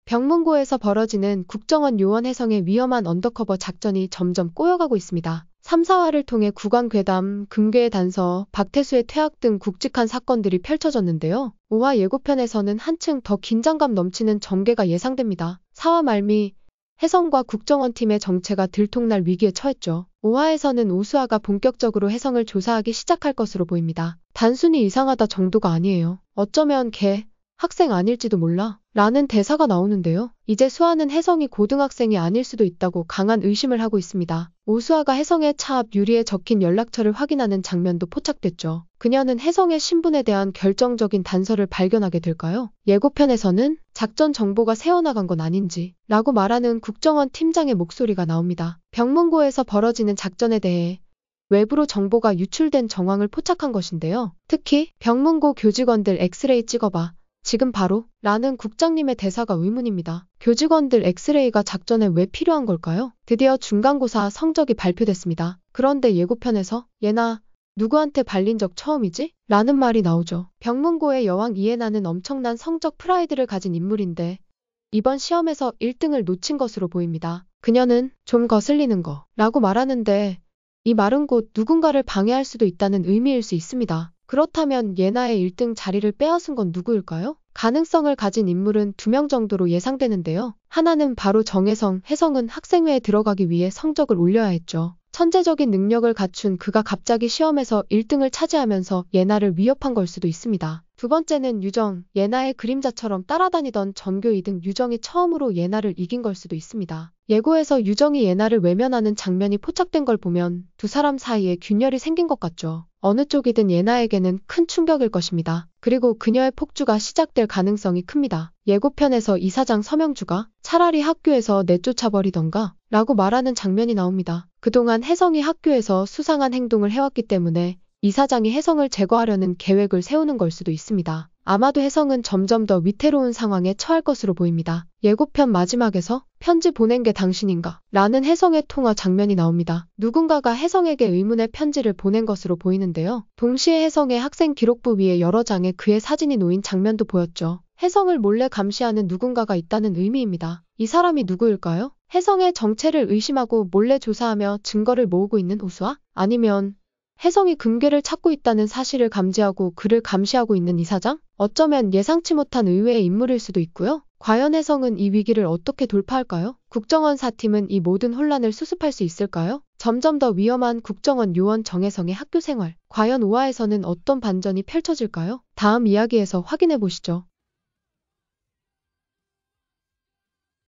병문고에서 벌어지는 국정원 요원 해성의 위험한 언더커버 작전이 점점 꼬여가고 있습니다. 3, 4화를 통해 국왕괴담, 금괴의 단서, 박태수의 퇴학 등 굵직한 사건들이 펼쳐졌는데요. 5화 예고편에서는 한층 더 긴장감 넘치는 전개가 예상됩니다. 4화 말미 해성과 국정원 팀의 정체가 들통날 위기에 처했죠. 5화에서는 오수아가 본격적으로 해성을 조사하기 시작할 것으로 보입니다. 단순히 이상하다 정도가 아니에요. 어쩌면 걔 학생 아닐지도 몰라 라는 대사가 나오는데요. 이제 수아는 해성이 고등학생이 아닐 수도 있다고 강한 의심을 하고 있습니다. 오수아가 해성의 차 앞 유리에 적힌 연락처를 확인하는 장면도 포착됐죠. 그녀는 해성의 신분에 대한 결정적인 단서를 발견하게 될까요? 예고편에서는 작전 정보가 새어나간 건 아닌지 라고 말하는 국정원 팀장의 목소리가 나옵니다. 병문고에서 벌어지는 작전에 대해 외부로 정보가 유출된 정황을 포착한 것인데요. 특히 병문고 교직원들 엑스레이 찍어봐. 지금 바로 라는 국장님의 대사가 의문입니다. 교직원들 엑스레이가 작전에 왜 필요한 걸까요? 드디어 중간고사 성적이 발표됐습니다. 그런데 예고편에서 얘나 누구한테 발린 적 처음이지? 라는 말이 나오죠. 병문고의 여왕 이해나는 엄청난 성적 프라이드를 가진 인물인데 이번 시험에서 1등을 놓친 것으로 보입니다. 그녀는 좀 거슬리는 거 라고 말하는데 이 말은 곧 누군가를 방해할 수도 있다는 의미일 수 있습니다. 그렇다면 예나의 1등 자리를 빼앗은 건 누구일까요? 가능성을 가진 인물은 2명 정도로 예상되는데요. 하나는 바로 정혜성, 혜성은 학생회에 들어가기 위해 성적을 올려야 했죠. 천재적인 능력을 갖춘 그가 갑자기 시험에서 1등을 차지하면서 예나를 위협한 걸 수도 있습니다. 두 번째는 유정, 예나의 그림자처럼 따라다니던 전교 2등 유정이 처음으로 예나를 이긴 걸 수도 있습니다. 예고에서 유정이 예나를 외면하는 장면이 포착된 걸 보면 두 사람 사이에 균열이 생긴 것 같죠. 어느 쪽이든 예나에게는 큰 충격일 것입니다. 그리고 그녀의 폭주가 시작될 가능성이 큽니다. 예고편에서 이사장 서명주가 차라리 학교에서 내쫓아버리던가 라고 말하는 장면이 나옵니다. 그동안 혜성이 학교에서 수상한 행동을 해왔기 때문에 이사장이 혜성을 제거하려는 계획을 세우는 걸 수도 있습니다. 아마도 혜성은 점점 더 위태로운 상황에 처할 것으로 보입니다. 예고편 마지막에서 편지 보낸 게 당신인가? 라는 혜성의 통화 장면이 나옵니다. 누군가가 혜성에게 의문의 편지를 보낸 것으로 보이는데요. 동시에 혜성의 학생 기록부 위에 여러 장의 그의 사진이 놓인 장면도 보였죠. 혜성을 몰래 감시하는 누군가가 있다는 의미입니다. 이 사람이 누구일까요? 혜성의 정체를 의심하고 몰래 조사하며 증거를 모으고 있는 오수아? 아니면 혜성이 금괴를 찾고 있다는 사실을 감지하고 그를 감시하고 있는 이사장? 어쩌면 예상치 못한 의외의 인물일 수도 있고요. 과연 혜성은 이 위기를 어떻게 돌파할까요? 국정원 사팀은 이 모든 혼란을 수습할 수 있을까요? 점점 더 위험한 국정원 요원 정혜성의 학교 생활. 과연 5화에서는 어떤 반전이 펼쳐질까요? 다음 이야기에서 확인해 보시죠.